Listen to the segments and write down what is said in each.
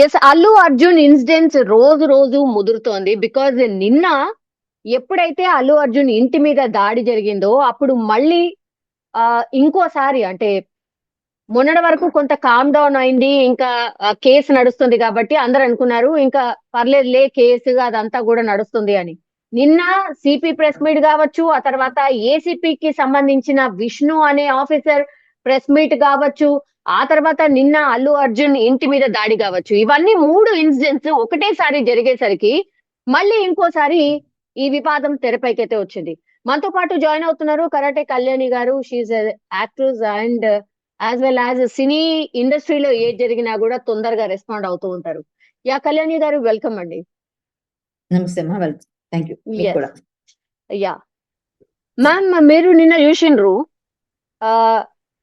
Yes. Allu Arjun incidents రోజు రోజు ముదురుతోంది. Because నిన్న ఎప్పుడైతే అల్లు అర్జున్ ఇంటి మీద దాడి జరిగిందో అప్పుడు మళ్ళీ ఇంకోసారి అంటే మొన్నటి వరకు కొంత కామ్ డౌన్ అయింది. ఇంకా కేసు నడుస్తుంది కాబట్టి అందరూ అనుకున్నారు ఇంకా పర్లేదులే కేసు అదంతా కూడా నడుస్తుంది అని. నిన్న సిపి ప్రెస్ మీట్ కావచ్చు, ఆ తర్వాత ఏసీపీకి సంబంధించిన విష్ణు అనే ఆఫీసర్ ప్రెస్ మీట్ కావచ్చు, ఆ తర్వాత నిన్న అల్లు అర్జున్ ఇంటి మీద దాడి కావచ్చు. ఇవన్నీ 3 ఇన్సిడెంట్స్ ఒకటేసారి జరిగేసరికి మళ్ళీ ఇంకోసారి ఈ వివాదం తెరపైకైతే వచ్చింది. మనతో పాటు జాయిన్ అవుతున్నారు కరాటే కళ్యాణి గారు. She actress and as well as cine ఇండస్ట్రీలో ఏది జరిగినా కూడా తొందరగా రెస్పాండ్ అవుతూ ఉంటారు. యా కళ్యాణి గారు, వెల్కమ్ అండి. నమస్తే అమ్మా, వెల్కమ్. Thank you. మీకు కూడా. యా మ్యామ్, మీరు నిన్న చూసిండ్రు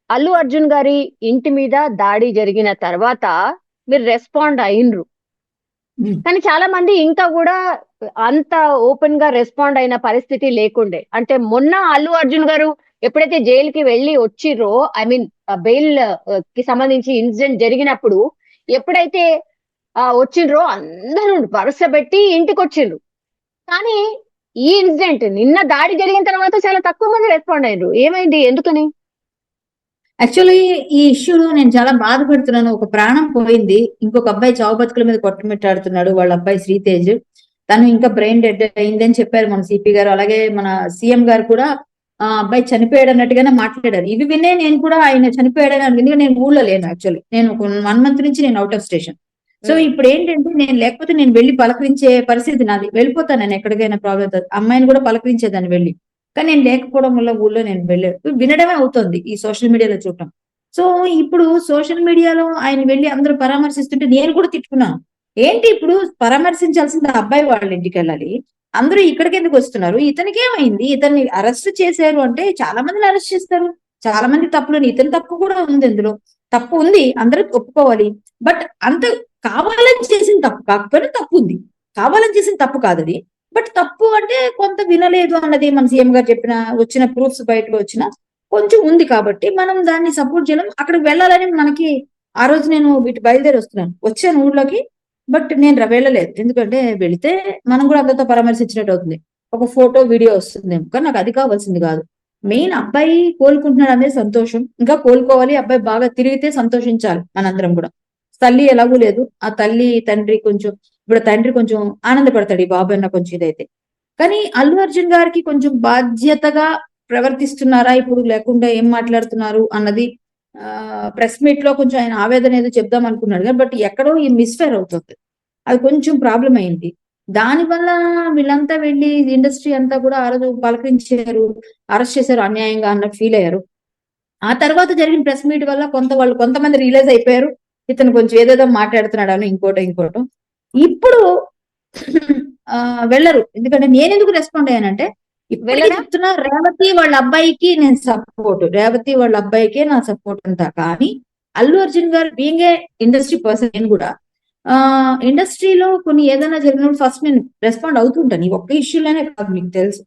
అల్లు అర్జున్ గారి ఇంటి మీద దాడి జరిగిన తర్వాత మీరు రెస్పాండ్ అయినరు. కానీ చాలా మంది ఇంకా కూడా అంత ఓపెన్ గా రెస్పాండ్ అయిన పరిస్థితి లేకుండే. అంటే మొన్న అల్లు అర్జున్ గారు ఎప్పుడైతే జైలుకి వెళ్ళి వచ్చిర్రో, ఐ మీన్ బెయిల్ కి సంబంధించి ఇన్సిడెంట్ జరిగినప్పుడు ఎప్పుడైతే వచ్చిండ్రో అందరూ వరుస పెట్టి ఇంటికి వచ్చిండ్రు. కానీ ఈ ఇన్సిడెంట్ నిన్న దాడి జరిగిన తర్వాత చాలా తక్కువ మంది రెస్పాండ్ అయ్యారు. ఏమైంది, ఎందుకని? యాక్చువల్లీ ఈ ఇష్యూలో నేను చాలా బాధపడుతున్నాను. ఒక ప్రాణం పోయింది, ఇంకొక అబ్బాయి చావు బతుకుల మీద కొట్టుమిట్టాడుతున్నాడు. వాళ్ళ అబ్బాయి శ్రీతేజ్, తను ఇంకా బ్రెయిన్ డెడ్ అయిందని చెప్పారు మన సిపి గారు. అలాగే మన సీఎం గారు కూడా ఆ అబ్బాయి చనిపోయాడు అన్నట్టుగానే మాట్లాడారు. ఇవి వినే నేను కూడా ఆయన చనిపోయాడని ఎందుకంటే నేను ఊళ్ళో లేను. యాక్చువల్లీ నేను 1 month నుంచి నేను అవుట్ ఆఫ్ స్టేషన్. సో ఇప్పుడు ఏంటంటే నేను లేకపోతే నేను వెళ్ళి పలకరించే పరిస్థితి నాది. వెళ్ళిపోతాను నేను ఎక్కడికైనా, ప్రాబ్లం అమ్మాయిని కూడా పలకరించేదాన్ని వెళ్ళి. కానీ నేను లేకపోవడం వల్ల ఊళ్ళో నేను వినడమే అవుతుంది ఈ సోషల్ మీడియాలో చూడటం. సో ఇప్పుడు సోషల్ మీడియాలో ఆయన వెళ్ళి అందరూ పరామర్శిస్తుంటే నేను కూడా తిట్టుకున్నాను. ఏంటి ఇప్పుడు పరామర్శించాల్సింది అబ్బాయి వాళ్ళ ఇంటికి వెళ్ళాలి, అందరూ ఇక్కడికి ఎందుకు వస్తున్నారు? ఇతనికి ఏమైంది? ఇతన్ని అరెస్ట్ చేశారు అంటే చాలా మందిని అరెస్ట్ చేస్తారు, చాలా మంది తప్పులు, ఇతని తప్పు కూడా ఉంది, అందులో తప్పు ఉంది, అందరూ ఒప్పుకోవాలి. బట్ అంత కావాలని చేసిన తప్పు కాకపోయినా తప్పు ఉంది, కావాలని చేసిన తప్పు కాదు అది. బట్ తప్పు అంటే కొంత వినలేదు అన్నది మన సీఎం గారు చెప్పిన వచ్చిన ప్రూఫ్స్ బయటకు వచ్చిన కొంచెం ఉంది కాబట్టి మనం దాన్ని సపోర్ట్ చేయలేం. అక్కడికి వెళ్ళాలని మనకి ఆ రోజు నేను వీటి బయలుదేరి వచ్చాను ఊర్లోకి. బట్ నేను వెళ్ళలేదు, ఎందుకంటే వెళితే మనం కూడా అందరితో పరామర్శించినట్టు అవుతుంది, ఒక ఫోటో వీడియో వస్తుందేమో. కానీ నాకు అది కావాల్సింది కాదు. మెయిన్ అబ్బాయి కోలుకుంటున్నాడు అనేది సంతోషం, ఇంకా కోలుకోవాలి, అబ్బాయి బాగా తిరిగితే సంతోషించాలి మనందరం కూడా. తల్లి ఎలాగూ లేదు, ఆ తల్లి తండ్రి కొంచెం, ఇప్పుడు తండ్రి కొంచెం ఆనందపడతాడు ఈ బాబు అన్న కొంచెం ఇదైతే. కానీ అల్లు అర్జున్ గారికి కొంచెం బాధ్యతగా ప్రవర్తిస్తున్నారా ఇప్పుడు, లేకుండా ఏం మాట్లాడుతున్నారు అన్నది ప్రెస్ మీట్ లో కొంచెం ఆయన ఆవేదన ఏదో చెప్దాం అనుకున్నాడు కానీ బట్ ఎక్కడో ఈ మిస్ఫైర్ అవుతుంది, అది కొంచెం ప్రాబ్లం అయింది. దానివల్ల వీళ్ళంతా వెళ్ళి ఇండస్ట్రీ అంతా కూడా ఆ రోజు పలకరించారు, అరెస్ట్ చేశారు అన్యాయంగా అన్నట్టు ఫీల్ అయ్యారు. ఆ తర్వాత జరిగిన ప్రెస్ మీట్ వల్ల కొంతమంది రియలైజ్ అయిపోయారు ఇతను కొంచెం ఏదేదో మాట్లాడుతున్నాడు అని, ఇంకోటో. ఇప్పుడు వెళ్ళరు. ఎందుకంటే నేను ఎందుకు రెస్పాండ్ అయ్యానంటే ఇప్పటికీ చెప్తున్నా, రేవతి వాళ్ళ అబ్బాయికి నేను సపోర్ట్, రేవతి వాళ్ళ అబ్బాయికే నా సపోర్ట్ అంతా. కానీ అల్లు అర్జున్ గారు బీయింగ్ ఏ ఇండస్ట్రీ పర్సన్, నేను కూడా ఇండస్ట్రీలో కొన్ని ఏదైనా జరిగినప్పుడు ఫస్ట్ నేను రెస్పాండ్ అవుతుంటాను. ఈ ఒక్క ఇష్యూలోనే కాదు, మీకు తెలుసు.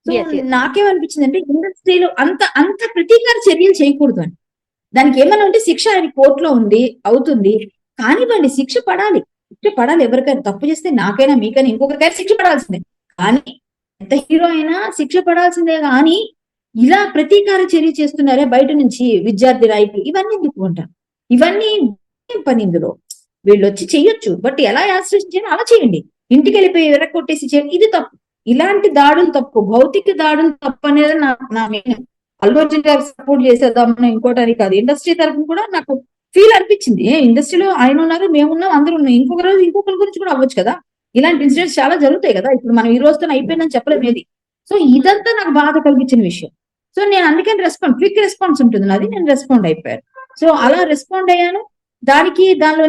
సో నాకేమనిపించింది అంటే ఇండస్ట్రీలో అంత ప్రతీకార చర్యలు చేయకూడదు అని. దానికి ఏమైనా ఉంటే శిక్ష ఆయన కోర్టులో ఉంది, అవుతుంది, కానివ్వండి, శిక్ష పడాలి ఎవరికైనా తప్పు చేస్తే, నాకైనా మీకైనా ఇంకొకరికైనా శిక్ష పడాల్సిందే. కానీ ఎంత హీరో అయినా శిక్ష పడాల్సిందే. కానీ ఇలా ప్రతీకార చర్య చేస్తున్నారే బయట నుంచి విద్యార్థి నాయకులు, ఇవన్నీ ఎందుకు అంటారు? ఇవన్నీ పని ఇందులో వీళ్ళు వచ్చి చెయ్యొచ్చు, బట్ ఎలా యాక్సిడెంట్ చేయాలి అలా చేయండి, ఇంటికి వెళ్ళిపోయి ఎరక్కొట్టేసి చేయండి, ఇది తప్పు. ఇలాంటి దాడులు తప్పు, భౌతిక దాడులు తప్పు అనేది నా మెయిన్. అల్లు అర్జున్ గారు సపోర్ట్ చేసేద్దామని ఇంకోటని కాదు, ఇండస్ట్రీ తరఫున కూడా నాకు ఫీల్ అనిపించింది. ఇండస్ట్రీలో ఆయన ఉన్నారు, మేమున్నాం, అందరూ ఉన్నాం, ఇంకొక రోజు ఇంకొకరి గురించి కూడా అవ్వచ్చు కదా. ఇలాంటి ఇన్సిడెంట్స్ చాలా జరుగుతాయి కదా. ఇప్పుడు మనం ఈ రోజుతో అయిపోయిందని చెప్పలేదు ఏది. సో ఇదంతా నాకు బాధ కలిగించిన విషయం. సో నేను అందుకని క్విక్ రెస్పాన్స్ ఉంటుంది నాది, నేను రెస్పాండ్ అయిపోయాను. సో అలా రెస్పాండ్ అయ్యాను. దానిలో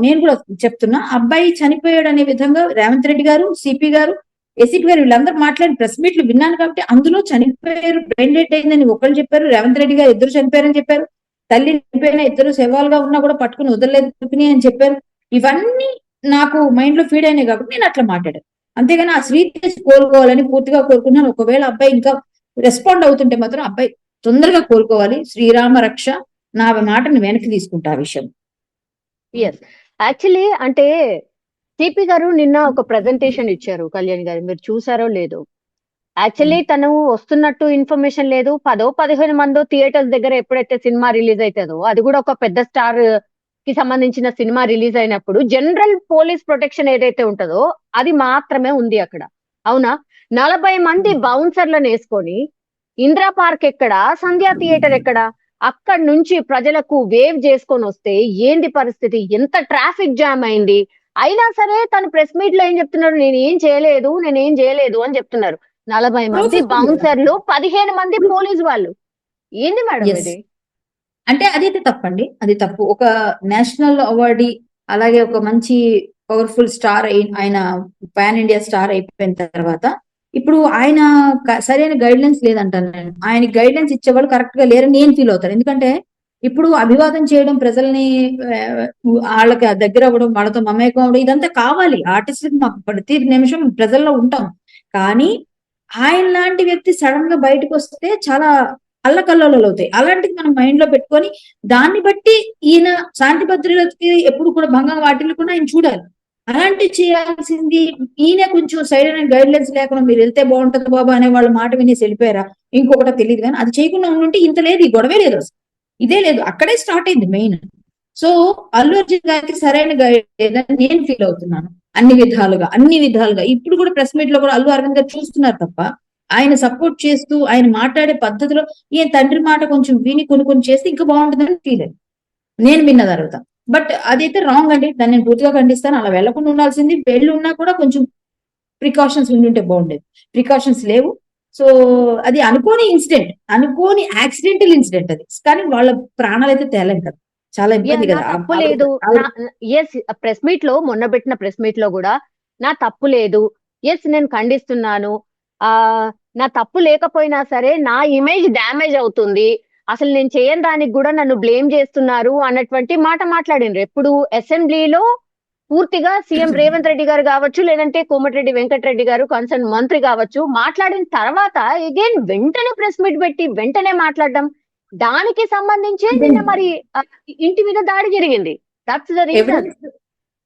నేను కూడా చెప్తున్నా, అబ్బాయి చనిపోయాడు అనే విధంగా రేవంత్ రెడ్డి గారు, సిపి గారు, ఏసీపీ గారు వీళ్ళందరూ మాట్లాడి ప్రెస్ మీట్లు విన్నాను. కాబట్టి అందులో చనిపోయారు, బ్రెయిన్ డెడ్ అయిందని ఒకళ్ళు చెప్పారు, రేవంత్ రెడ్డి గారు 2 చనిపోయారని చెప్పారు, తల్లి చనిపోయిన 2 శవాలుగా ఉన్నా కూడా పట్టుకుని వదలలేదు అని చెప్పారు. ఇవన్నీ నాకు మైండ్ లో ఫీడ్ అయినాయి కాబట్టి నేను అట్లా మాట్లాడాను. అంతేగాని ఆ శ్రీతేజ్ కోలుకోవాలని పూర్తిగా కోరుకున్నాను. ఒకవేళ అబ్బాయి ఇంకా రెస్పాండ్ అవుతుంటే మాత్రం అబ్బాయి తొందరగా కోలుకోవాలి, శ్రీరామ రక్ష, నా మాటను వెనక్కి తీసుకుంటా ఆ విషయం. ఎస్, యాక్చువల్లీ అంటే సిపి గారు నిన్న ఒక ప్రెజెంటేషన్ ఇచ్చారు కళ్యాణ్ గారు, మీరు చూసారో లేదో. యాక్చువల్లీ తను వస్తున్నట్టు ఇన్ఫర్మేషన్ లేదు. 10-15 మందో థియేటర్స్ దగ్గర ఎప్పుడైతే సినిమా రిలీజ్ అవుతుందో, అది కూడా ఒక పెద్ద స్టార్ కి సంబంధించిన సినిమా రిలీజ్ అయినప్పుడు జనరల్ పోలీస్ ప్రొటెక్షన్ ఏదైతే ఉంటుందో అది మాత్రమే ఉంది అక్కడ. అవునా? 40 మంది బౌన్సర్లను వేసుకొని ఇందిరా పార్క్ ఎక్కడ, సంధ్యా థియేటర్ ఎక్కడ, అక్కడి నుంచి ప్రజలకు వేవ్ చేసుకొని వస్తే ఏంది పరిస్థితి? ఎంత ట్రాఫిక్ జామ్ అయింది? అయినా సరే తను ప్రెస్ మీట్ లో ఏం చెప్తున్నారు, నేనేం చేయలేదు అని చెప్తున్నారు. 40 మంది బౌన్సర్లు, 15 మంది పోలీస్ వాళ్ళు. ఏంది మేడం ఎస్, ఇది? అంటే అదైతే తప్పండి, అది తప్పు. ఒక నేషనల్ అవార్డీ, అలాగే ఒక మంచి పవర్ఫుల్ స్టార్ ఆయన పాన్ ఇండియా స్టార్ అయిపోయిన తర్వాత ఇప్పుడు ఆయన సరైన గైడ్ లైన్స్ లేదంటాను నేను. ఆయన గైడ్ లైన్స్ ఇచ్చేవాళ్ళు కరెక్ట్ గా లేరని నేను ఫీల్ అవుతాను. ఎందుకంటే ఇప్పుడు అభివాదం చేయడం, ప్రజల్ని వాళ్ళకి దగ్గర అవ్వడం, వాళ్ళతో మమేకం అవ్వడం, ఇదంతా కావాలి ఆర్టిస్ట్. మాకు ప్రతి నిమిషం ప్రజల్లో ఉంటాం. కానీ ఆయన లాంటి వ్యక్తి సడన్ గా బయటకు వస్తే చాలా అల్లకల్లోలాలు అవుతాయి. అలాంటిది మనం మైండ్ లో పెట్టుకొని దాన్ని బట్టి ఈయన శాంతి భద్రతకి ఎప్పుడు కూడా భంగం వాటిల్లకుండా ఆయన చూడాలి. అలాంటివి చేయాల్సింది ఈయన కొంచెం సైడ్ అయిన గైడ్ లైన్స్ లేకుండా మీరు వెళ్తే బాగుంటుంది బాబా అనే వాళ్ళ మాట వినేసి వెళ్ళిపోయారా ఇంకొకటి తెలియదు. కానీ అది చేయకుండా ఉండుంటే ఇంత లేదు, ఈ గొడవే లేదు, అసలు ఇదే లేదు. అక్కడే స్టార్ట్ అయింది మెయిన్. సో అల్లు అర్జున్ గారికి సరైన గైడ్ లేదని నేను ఫీల్ అవుతున్నాను. అన్ని విధాలుగా ఇప్పుడు కూడా ప్రెస్ మీట్ లో కూడా అల్లు అరవింద్ గారు చూస్తున్నారు తప్ప ఆయన సపోర్ట్ చేస్తూ ఆయన మాట్లాడే పద్ధతిలో ఈయన తండ్రి మాట కొంచెం విని కొన్ని చేస్తే ఇంకా బాగుంటుందని ఫీల్ అయ్యింది నేను విన్న తర్వాత. బట్ అదైతే రాంగ్ అండి, దాన్ని నేను పూర్తిగా ఖండిస్తాను. అలా వెళ్లకుండా ఉండాల్సింది. వెళ్ళి ఉన్నా కూడా కొంచెం ప్రికాషన్స్ ఉండుంటే బాగుండేది. ప్రికాషన్స్ లేవు. సో అది అనుకోని యాక్సిడెంటల్ ఇన్సిడెంట్ అది. కానీ వాళ్ళ ప్రాణాలు అయితే తేలేం కదా, చాలా ఇబ్బంది నా కదా. తప్పు లేదు. ఎస్, ప్రెస్ మీట్ లో, మొన్న పెట్టిన ప్రెస్ మీట్ లో కూడా నా తప్పు లేదు, ఎస్ నేను ఖండిస్తున్నాను, ఆ నా తప్పు లేకపోయినా సరే నా ఇమేజ్ డ్యామేజ్ అవుతుంది, అసలు నేను చేయని దానికి కూడా నన్ను బ్లేమ్ చేస్తున్నారు అన్నటువంటి మాట మాట్లాడినరు. ఎప్పుడు అసెంబ్లీలో పూర్తిగా సీఎం రేవంత్ రెడ్డి గారు కావచ్చు, లేదంటే కోమటిరెడ్డి వెంకటరెడ్డి గారు కన్సర్న్ మంత్రి కావచ్చు, మాట్లాడిన తర్వాత అగైన్ వెంటనే ప్రెస్ మీట్ పెట్టి వెంటనే మాట్లాడడం, దానికి సంబంధించే నిన్న మరి ఇంటి మీద దాడి జరిగింది. That's the reason. ఎవిడెన్స్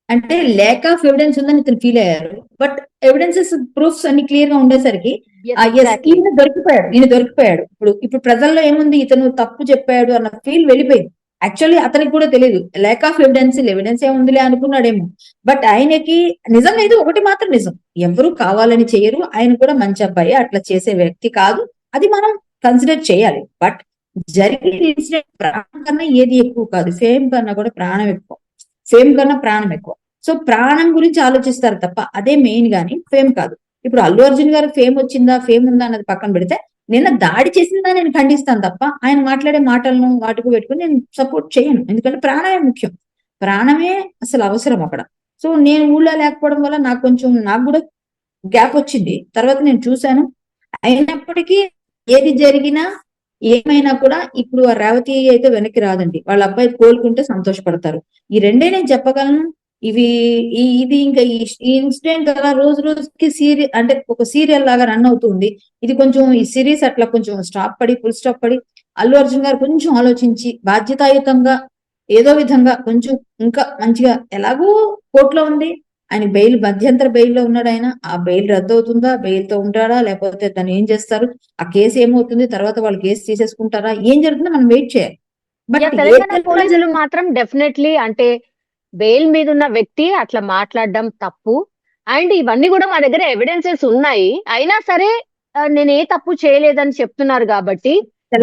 అంటే ల్యాక్ ఆఫ్ ఎవిడెన్స్ ఉందని ఇతను ఫీల్ అయ్యారు. బట్ ఎవిడెన్సెస్, ప్రూఫ్స్ అన్ని క్లియర్ గా ఉండేసరికి ఈయన దొరికిపోయాడు. ఇప్పుడు ప్రజల్లో ఏముంది, ఇతను తప్పు చెప్పాడు అన్న ఫీల్ వెళ్ళిపోయింది. యాక్చువల్లీ అతనికి కూడా తెలియదు ల్యాక్ ఆఫ్ ఎవిడెన్స్ ఏముందిలే అనుకున్నాడేమో. బట్ ఆయనకి నిజం లేదు, ఒకటి మాత్రం నిజం, ఎవరు కావాలని చేయరు. ఆయన కూడా మంచి అబ్బాయి, అట్లా చేసే వ్యక్తి కాదు. అది మనం కన్సిడర్ చేయాలి. బట్ జరిగిన ఇన్సిడెంట్ ప్రాణం కన్నా ఏది ఎక్కువ కాదు, ఫేమ్ కన్నా ప్రాణం ఎక్కువ. సో ప్రాణం గురించి ఆలోచిస్తారు తప్ప అదే మెయిన్ గాని ఫేమ్ కాదు. ఇప్పుడు అల్లు అర్జున్ గారు ఫేమ్ ఉందా అన్నది పక్కన పెడితే, నిన్న దాడి చేసిందా నేను ఖండిస్తాను తప్ప ఆయన మాట్లాడే మాటలను వాటికి పెట్టుకుని నేను సపోర్ట్ చేయను. ఎందుకంటే ప్రాణమే ముఖ్యం, ప్రాణమే అసలు అవసరం అక్కడ. సో నేను ఊళ్ళో లేకపోవడం వల్ల నాకు కూడా గ్యాప్ వచ్చింది. తర్వాత నేను చూశాను. అయినప్పటికీ ఏది జరిగినా ఏమైనా కూడా ఇప్పుడు ఆ రేవతి అయితే వెనక్కి రాదండి. వాళ్ళ అబ్బాయి కోలుకుంటే సంతోషపడతారు. ఈ రెండే నేను చెప్పగలను. ఇవి ఇది ఇంకా ఈ ఇన్సిడెంట్ అలా రోజు రోజుకి అంటే ఒక సీరియల్ లాగా రన్ అవుతుంది. ఇది కొంచెం ఈ సిరీస్ అట్లా కొంచెం ఫుల్ స్టాప్ పడి అల్లు అర్జున్ గారు కొంచెం ఆలోచించి బాధ్యతాయుతంగా ఏదో విధంగా కొంచెం ఇంకా మంచిగా, ఎలాగో కోర్టులో ఉంది ఆయన మధ్యంతర బెయిల్లో ఉన్నాడు ఆయన. ఆ బెయిల్ రద్దు అవుతుందా, బెయిల్ తో ఉంటాడా, లేకపోతే దాన్ని ఏం చేస్తారు, ఆ కేసు ఏమవుతుంది, తర్వాత వాళ్ళు కేసు తీసేసుకుంటారా, ఏం జరుగుతుందో మనం వెయిట్ చేయాలి. బట్ తెలంగాణ పోలీసులు మాత్రం డెఫినెట్లీ అంటే బెయిల్ మీద ఉన్న వ్యక్తి అట్లా మాట్లాడడం తప్పు. అండ్ ఇవన్నీ కూడా మా దగ్గర ఎవిడెన్సెస్ ఉన్నాయి. అయినా సరే నేను ఏ తప్పు చేయలేదని చెప్తున్నారు కాబట్టి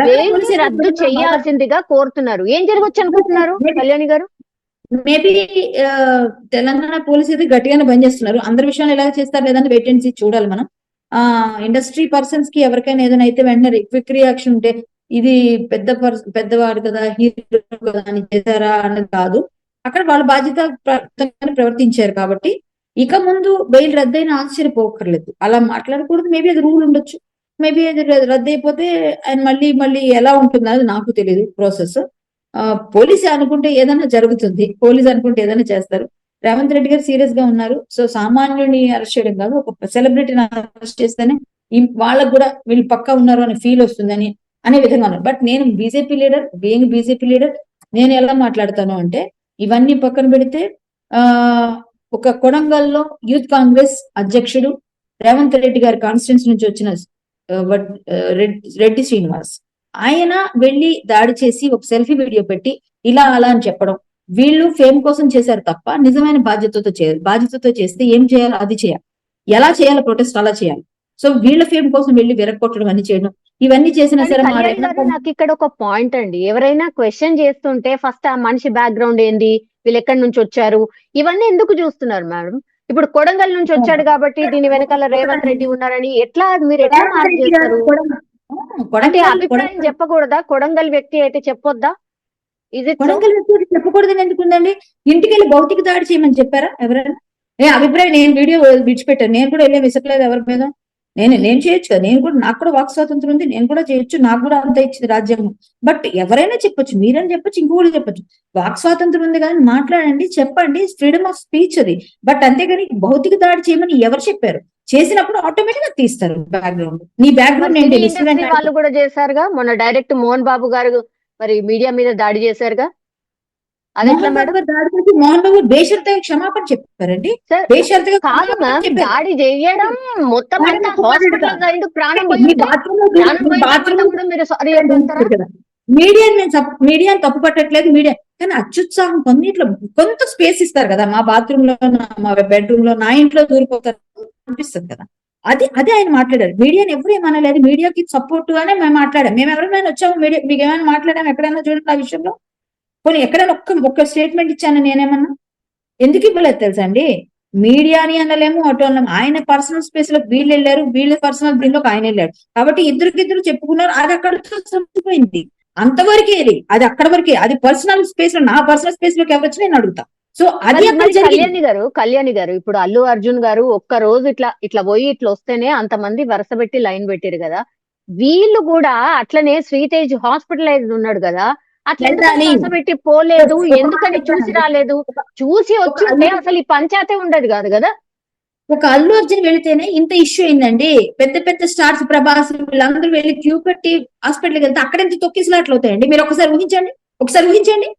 బెయిల్ ని రద్దు చేయాల్సిందిగా కోరుతున్నారు. ఏం జరగచ్చు అనుకుంటున్నారు కళ్యాణి గారు? మేబీ తెలంగాణ పోలీసు అయితే గట్టిగానే బంద్ చేస్తున్నారు. అందరి విషయాలు ఎలా చేస్తారు లేదని వెయిట్ అండ్ సీ చూడాలి మనం. ఇండస్ట్రీ పర్సన్స్ కి ఎవరికైనా ఏదైనా అయితే వెంటనే క్విక్ రియాక్షన్ ఉంటే, ఇది పెద్దవాడు కదా, హీరో కదా అని చేశారా అన్నది కాదు. అక్కడ వాళ్ళ బాధ్యత ప్రవర్తించారు కాబట్టి ఇక ముందు బెయిల్ రద్దయిన ఆశ్చర్యపోకర్లేదు. అలా మాట్లాడకూడదు. మేబీ అది రూల్ ఉండొచ్చు. మేబీ అది రద్దు అయిపోతే ఆయన మళ్ళీ ఎలా ఉంటుందో అది నాకు తెలియదు ప్రాసెస్. పోలీసు అనుకుంటే ఏదైనా జరుగుతుంది, పోలీసు అనుకుంటే ఏదైనా చేస్తారు. రేవంత్ రెడ్డి గారు సీరియస్ గా ఉన్నారు. సో సామాన్యుని అరెస్ట్ చేయడం కాదు, ఒక సెలబ్రిటీని అరెస్ట్ చేస్తేనే వాళ్ళకు కూడా వీళ్ళు పక్కా ఉన్నారు అనే ఫీల్ వస్తుందని అనే విధంగా ఉన్నారు. బట్ నేను బీజేపీ లీడర్ నేను ఎలా మాట్లాడతాను అంటే, ఇవన్నీ పక్కన పెడితే ఆ ఒక కొడంగల్లో యూత్ కాంగ్రెస్ అధ్యక్షుడు రేవంత్ రెడ్డి గారి కాన్స్టిట్యూన్స్ నుంచి వచ్చిన రెడ్డి శ్రీనివాస్, ఆయన వెళ్ళి దాడి చేసి ఒక సెల్ఫీ వీడియో పెట్టి ఇలా అలా అని చెప్పడం, వీళ్ళు ఫేమ్ కోసం చేశారు తప్ప నిజమైన బాధ్యతతో చేయరు. బాధ్యతతో చేస్తే ఏం చేయాలో అది చేయాలి, ఎలా చేయాలో ప్రొటెస్ట్ అలా చేయాలి. సో వీళ్ళ ఫేమ్ కోసం వెళ్ళి విరగొట్టడం అన్ని చేయడం, ఇవన్నీ చేసినా కానీ సరే మా కళ్యాణి గారు, నాకు ఇక్కడ ఒక పాయింట్ అండి, ఎవరైనా క్వశ్చన్ చేస్తుంటే ఫస్ట్ ఆ మనిషి బ్యాక్గ్రౌండ్ ఏంది, వీళ్ళు ఎక్కడి నుంచి వచ్చారు, ఇవన్నీ ఎందుకు చూస్తున్నారు మేడం? ఇప్పుడు కొడంగల్ నుంచి వచ్చాడు కాబట్టి దీని వెనకాల రేవంత్ రెడ్డి ఉన్నారని మీరు ఎట్లా మార్క్ చేస్తారు? అంటే అభిప్రాయం చెప్పకూడదా? కొడంగల్ వ్యక్తి అయితే చెప్పొద్దా? ఇది కొడంగల్ వ్యక్తి చెప్పకూడదని ఎందుకుందండి? ఇంటికి వెళ్ళి భౌతిక దాడి చేయమని చెప్పారా ఎవరైనా? అభిప్రాయం నేను వీడియో విడిచిపెట్టాను, నేను కూడా వెళ్ళి విసకలేదు ఎవరి మీద. నేను చేయొచ్చు కదా, నేను కూడా, నాకు కూడా వాక్ స్వాతంత్రం ఉంది, నేను కూడా చేయొచ్చు, నాకు కూడా అంత ఇచ్చింది రాజ్యాంగం. బట్ ఎవరైనా చెప్పొచ్చు, మీరని చెప్పొచ్చు, ఇంకోటి చెప్పొచ్చు. వాక్ స్వాతంత్రం ఉంది కానీ మాట్లాడండి, చెప్పండి, ఫ్రీడమ్ ఆఫ్ స్పీచ్ అది. బట్ అంతేగాని భౌతిక దాడి చేయమని ఎవరు చెప్పారు? చేసినప్పుడు ఆటోమేటిక్ గా తీస్తారు బ్యాక్గ్రౌండ్. నీ బ్యాక్గ్రౌండ్ ఏంటి? ఇండస్ట్రీ వాళ్ళు కూడా చేశారుగా, మొన్న డైరెక్ట్ మోహన్ బాబు గారు మరి మీడియా మీద దాడి చేశారుగా. మోహన్ బాబు గారు దాడి చేసి మోహన్ బాబు బేషరతుగా క్షమాపణ చెప్పారండి. బేషరతుగా కాదు మ్యామ్, దాడి చేయడం మొత్తం అంతా హాస్పిటల్ అయింది, ప్రాణం మీరు సారీ అంటారా? మీడియాని తప్పు పట్టట్లేదు, మీడియా కానీ అత్యుత్సాహం కొన్నిట్లో కొంత స్పేస్ ఇస్తారు కదా. మా బాత్రూమ్ లో, మా బెడ్రూమ్ లో, నా ఇంట్లో దూరిపోతారు అనిపిస్తుంది కదా. అది ఆయన మాట్లాడారు. మీడియాని ఎప్పుడు ఏమనలేదు, మీడియాకి సపోర్ట్ గానే మేము మాట్లాడాం. మేము ఎవరైనా వచ్చాము మీడియా, మీకు ఏమైనా మాట్లాడాము ఎక్కడైనా చూడండి ఆ విషయంలో? పోనీ ఎక్కడైనా ఒక్క స్టేట్మెంట్ ఇచ్చాను నేనేమన్నా? ఎందుకు ఇవ్వలేదు తెలుసా అండి? మీడియాని అనలేము, అటు అనలేము. ఆయన పర్సనల్ స్పేస్ లో వీళ్ళు వెళ్ళారు, వీళ్ళ పర్సనల్ దీనిలోకి ఆయన వెళ్ళాడు కాబట్టి ఇద్దరు చెప్పుకున్నారు, అది అక్కడితో సంపిపోయింది. అంతవరకే అది అక్కడ వరకే. అది పర్సనల్ స్పేస్ లో, నా పర్సనల్ స్పేస్ లోకి ఎవరు వచ్చి నేను అడుగుతా. సో అది కళ్యాణి గారు ఇప్పుడు అల్లు అర్జున్ గారు ఒక్క రోజు ఇట్లా పోయి ఇట్లా వస్తేనే అంతమంది వరుస పెట్టి లైన్ పెట్టారు కదా. వీళ్ళు కూడా అట్లనే శ్రీతేజ్ హాస్పిటలైజ్ ఉన్నాడు కదా, అట్లా వరుస పెట్టి పోలేదు, ఎందుకని చూసి రాలేదు? చూసి వచ్చి అసలు ఈ పంచాయతీ ఉండదు కాదు కదా. ఒక అల్లు అర్జున్ వెళితేనే ఇంత ఇష్యూ అయిందండి. పెద్ద పెద్ద స్టార్స్, ప్రభాస్, వీళ్ళందరూ వెళ్ళి క్యూ పెట్టి హాస్పిటల్కి వెళ్తే అక్కడ ఎంత తొక్కిసలాట్లు అవుతాయండి. మీరు ఒకసారి ఊహించండి.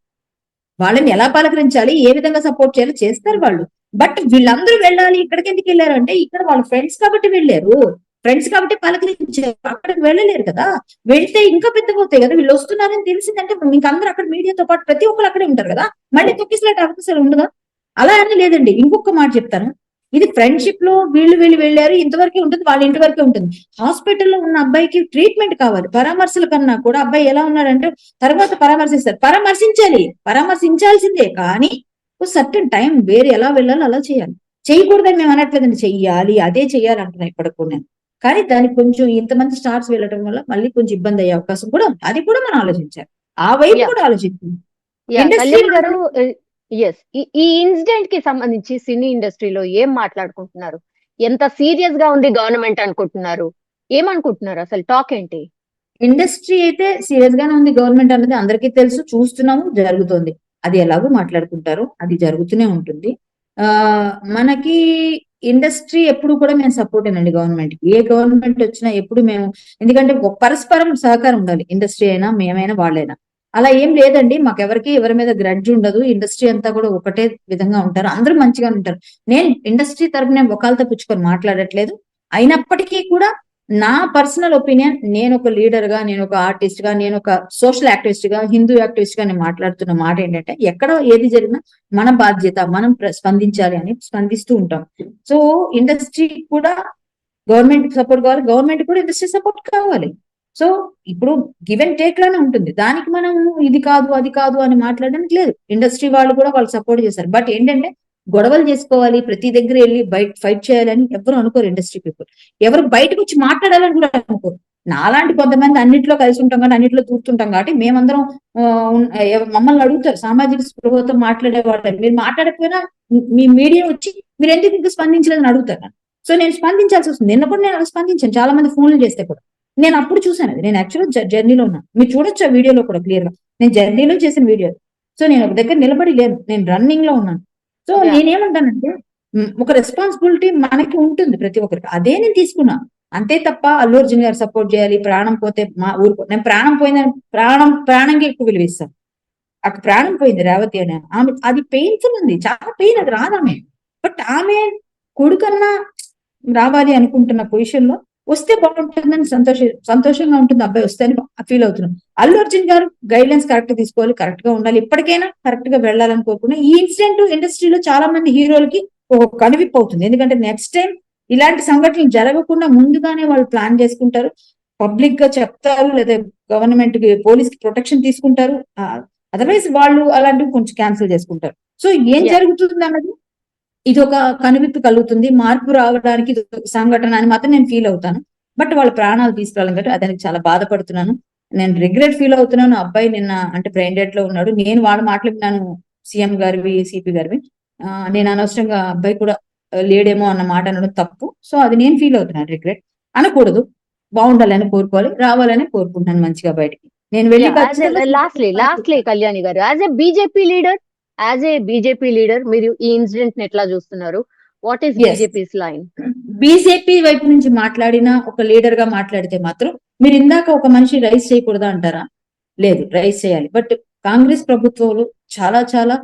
వాళ్ళని ఎలా పలకరించాలి, ఏ విధంగా సపోర్ట్ చేయాలో చేస్తారు వాళ్ళు. బట్ వీళ్ళందరూ వెళ్ళాలి, ఇక్కడికి ఎందుకు వెళ్ళారు అంటే ఇక్కడ వాళ్ళ ఫ్రెండ్స్ కాబట్టి వెళ్ళారు, ఫ్రెండ్స్ కాబట్టి పలకరించారు. అక్కడికి వెళ్ళలేరు కదా, వెళ్తే ఇంకా పెద్దగా అవుతాయి కదా. వీళ్ళు వస్తున్నారని తెలిసిందంటే ఇంకందరూ అక్కడ మీడియాతో పాటు ప్రతి ఒక్కరు అక్కడే ఉంటారు కదా, మళ్ళీ తొక్కిసలాట అవకాశాలు ఉండదా? అలా అని లేదండి. ఇంకొక మాట చెప్తాను, ఇది ఫ్రెండ్షిప్ లో వీళ్ళు వెళ్ళారు, ఇంతవరకే ఉంటుంది, వాళ్ళ ఇంటి వరకే ఉంటుంది. హాస్పిటల్లో ఉన్న అబ్బాయికి ట్రీట్మెంట్ కావాలి, పరామర్శల కన్నా కూడా అబ్బాయి ఎలా ఉన్నాడంటే తర్వాత పరామర్శించాల్సిందే. కానీ సర్టన్ టైం వేరే ఎలా వెళ్ళాలో అలా చేయాలి. చేయకూడదని మేము అనట్లేదండి, చెయ్యాలి, అదే చెయ్యాలి అంటున్నా ఇప్పటికి నేను. కానీ దానికి కొంచెం ఇంతమంది స్టార్స్ వెళ్ళటం వల్ల మళ్ళీ కొంచెం ఇబ్బంది అయ్యే అవకాశం కూడా ఉంది. అది కూడా మనం ఆలోచించాలి, ఆ వైపు కూడా ఆలోచించాలి. ఈ ఇన్సిడెంట్ కి సంబంధించి సినీ ఇండస్ట్రీలో ఏం మాట్లాడుకుంటున్నారు? ఎంత సీరియస్ గా ఉంది గవర్నమెంట్ అనుకుంటున్నారు? ఏమనుకుంటున్నారు? అసలు టాక్ ఏంటి? ఇండస్ట్రీ అయితే సీరియస్ గానే ఉంది, గవర్నమెంట్ అనేది అందరికీ తెలుసు, చూస్తున్నాము, జరుగుతుంది. అది ఎలాగో మాట్లాడుకుంటారు, అది జరుగుతూనే ఉంటుంది. మనకి ఇండస్ట్రీ ఎప్పుడు కూడా మేము సపోర్ట్ అండి గవర్నమెంట్ కి. ఏ గవర్నమెంట్ వచ్చినా ఎప్పుడు మేము, ఎందుకంటే పరస్పరం సహకారం ఉండాలి, ఇండస్ట్రీ అయినా మేమైనా వాళ్ళైనా. అలా ఏం లేదండి, మాకెవరికి ఎవరి మీద గ్రడ్జ్ ఉండదు. ఇండస్ట్రీ అంతా కూడా ఒకటే విధంగా ఉంటారు, అందరూ మంచిగా ఉంటారు. నేను ఇండస్ట్రీ తరపున ఒకళ్ళతో పుచ్చుకొని మాట్లాడట్లేదు. అయినప్పటికీ కూడా నా పర్సనల్ ఒపీనియన్, నేను ఒక లీడర్ గా, నేను ఒక ఆర్టిస్ట్ గా, నేను ఒక సోషల్ యాక్టివిస్ట్ గా, హిందూ యాక్టివిస్ట్ గా నేను మాట్లాడుతున్న మాట ఏంటంటే, ఎక్కడ ఏది జరిగినా మన బాధ్యత, మనం స్పందించాలి అని స్పందిస్తూ ఉంటాం. సో ఇండస్ట్రీ కూడా గవర్నమెంట్ సపోర్ట్ కావాలి, గవర్నమెంట్ కూడా ఇండస్ట్రీ సపోర్ట్ కావాలి. సో ఇప్పుడు గివ్ అండ్ టేక్ లానే ఉంటుంది. దానికి మనం ఇది కాదు అది కాదు అని మాట్లాడడానికి లేదు. ఇండస్ట్రీ వాళ్ళు కూడా వాళ్ళు సపోర్ట్ చేస్తారు. బట్ ఏంటంటే గొడవలు చేసుకోవాలి, ప్రతి దగ్గర వెళ్ళి బయట ఫైట్ చేయాలని ఎవరు అనుకోరు. ఇండస్ట్రీ పీపుల్ ఎవరు బయటకు వచ్చి మాట్లాడాలని కూడా అనుకోరు. నాలాంటి కొంతమంది అన్నింటిలో కలిసి ఉంటాం కాబట్టి, అన్నింటిలో తూర్తుంటాం కాబట్టి మేమందరం మమ్మల్ని అడుగుతారు, సామాజిక స్పృహతో మాట్లాడే వాళ్ళు, మీరు మాట్లాడకపోయినా మీ మీడియా వచ్చి మీరు ఎందుకు ఇంకా స్పందించలేదని అడుగుతారు. సో నేను స్పందించాల్సి వస్తుంది. నిన్న కూడా నేను స్పందించాను, చాలా మంది ఫోన్లు చేస్తే కూడా. నేను అప్పుడు చూసాను అది, నేను యాక్చువల్గా జర్నీలో ఉన్నాను, మీరు చూడొచ్చు ఆ వీడియోలో కూడా క్లియర్ గా. నేను జర్నీలో చేసిన వీడియో. సో నేను ఒక దగ్గర నిలబడి లేను, నేను రన్నింగ్ లో ఉన్నాను. సో నేనేమంటానంటే ఒక రెస్పాన్సిబిలిటీ మనకి ఉంటుంది ప్రతి ఒక్కరికి, అదే నేను తీసుకున్నా. అంతే తప్ప అల్లు అర్జున్ గారు సపోర్ట్ చేయాలి, ప్రాణం పోతే మా ఊరుకో, నేను ప్రాణం పోయిందని ప్రాణంకి ఎక్కువ విలువిస్తాను. అక్కడ ప్రాణం పోయింది రేవతి అనే ఆమె. అది పెయిన్ఫుల్ ఉంది, చాలా పెయిన్, అది రాదామె. బట్ ఆమె కొడుకన్నా రావాలి అనుకుంటున్న పొజిషన్ లో వస్తే బాగుంటుందని సంతోషంగా ఉంటుంది అబ్బాయి వస్తే అని ఫీల్ అవుతున్నాం. అల్లు అర్జున్ గారు గైడ్ లైన్స్ కరెక్ట్ తీసుకోవాలి, కరెక్ట్ గా ఉండాలి, ఇప్పటికైనా కరెక్ట్ గా వెళ్ళాలని కోరుకున్నా. ఈ ఇన్సిడెంట్ ఇండస్ట్రీలో చాలా మంది హీరోలకి ఒక కనువిప్పు అవుతుంది. ఎందుకంటే నెక్స్ట్ టైం ఇలాంటి సంఘటనలు జరగకుండా ముందుగానే వాళ్ళు ప్లాన్ చేసుకుంటారు, పబ్లిక్ గా చెప్తారు, లేదా గవర్నమెంట్ కి పోలీస్ కి ప్రొటెక్షన్ తీసుకుంటారు. అదర్వైజ్ వాళ్ళు అలాంటివి కొంచెం క్యాన్సిల్ చేసుకుంటారు. సో ఏం Yeah. జరుగుతుంది అన్నది ఇది ఒక కనువిప్పు కలుగుతుంది, మార్పు రావడానికి ఇది ఒక సంఘటన అని మాత్రం నేను ఫీల్ అవుతాను. బట్ వాళ్ళ ప్రాణాలు తీసుకురావాలి కాబట్టి అదానికి చాలా బాధపడుతున్నాను. నేను రిగ్రెట్ ఫీల్ అవుతున్నాను. అబ్బాయి నిన్న అంటే బ్రెయిన్ డెడ్ లో ఉన్నాడు. నేను వాళ్ళ మాటలు విన్నాను, సీఎం గారివి, సిపి గారివి. నేను అనవసరంగా అబ్బాయి కూడా లేడేమో అన్న మాట అనడం తప్పు. సో అది నేను ఫీల్ అవుతున్నాను. రిగ్రెట్ అనకూడదు, బాగుండాలని కోరుకోవాలి, రావాలని కోరుకుంటున్నాను మంచిగా బయటికి. నేను వెళ్ళి లాస్ట్లీ కళ్యాణి గారు, యాజ్ ఏ బీజేపీ లీడర్ మీరు ఈ ఇన్సిడెంట్ ని ఎట్లా చూస్తున్నారు? What is Yes. BJP's line? BJP వైపు నుంచి మాట్లాడినా, ఒక లీడర్ గా మాట్లాడితే మాత్రం మీరు ఇందాక ఒక మనిషి రైస్ చేయకూడదా అంటారా? లేదు, రైస్ చేయాలి. బట్ కాంగ్రెస్ ప్రభుత్వంలో చాలా చాలా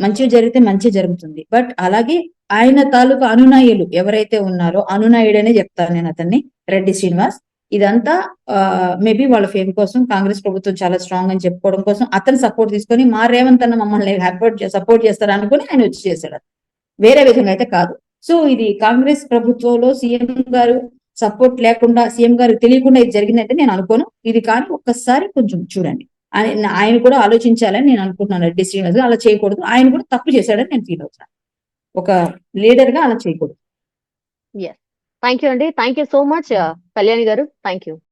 మంచి జరిగితే మంచి జరుగుతుంది. బట్ అలాగే ఆయన తాలూకు అనునాయులు ఎవరైతే ఉన్నారో, అనునాయుడనే చెప్తాను నేను అతన్ని, రెడ్డి శ్రీనివాస్. ఇదంతా మేబీ వాళ్ళ ఫేమ్ కోసం, కాంగ్రెస్ ప్రభుత్వం చాలా స్ట్రాంగ్ అని చెప్పుకోవడం కోసం అతను సపోర్ట్ తీసుకొని మా రేవంత్ అన్న మమ్మల్ని సపోర్ట్ చేస్తారు అనుకుని ఆయన వచ్చి చేశాడు. వేరే విధంగా అయితే కాదు. సో ఇది కాంగ్రెస్ ప్రభుత్వంలో సీఎం గారు సపోర్ట్ లేకుండా, సీఎం గారు తెలియకుండా ఇది జరిగిందంటే నేను అనుకోను. ఇది కానీ ఒక్కసారి కొంచెం చూడండి, ఆయన కూడా ఆలోచించాలని నేను అనుకుంటున్నాను. రెడ్డి శ్రీనివాస్ అలా చేయకూడదు, ఆయన కూడా తప్పు చేశాడని నేను ఫీల్ అవుతాను. ఒక లీడర్ గా అలా చేయకూడదు. థ్యాంక్ యూ అండి, thank you so much Kalyani గారు, థ్యాంక్ యూ.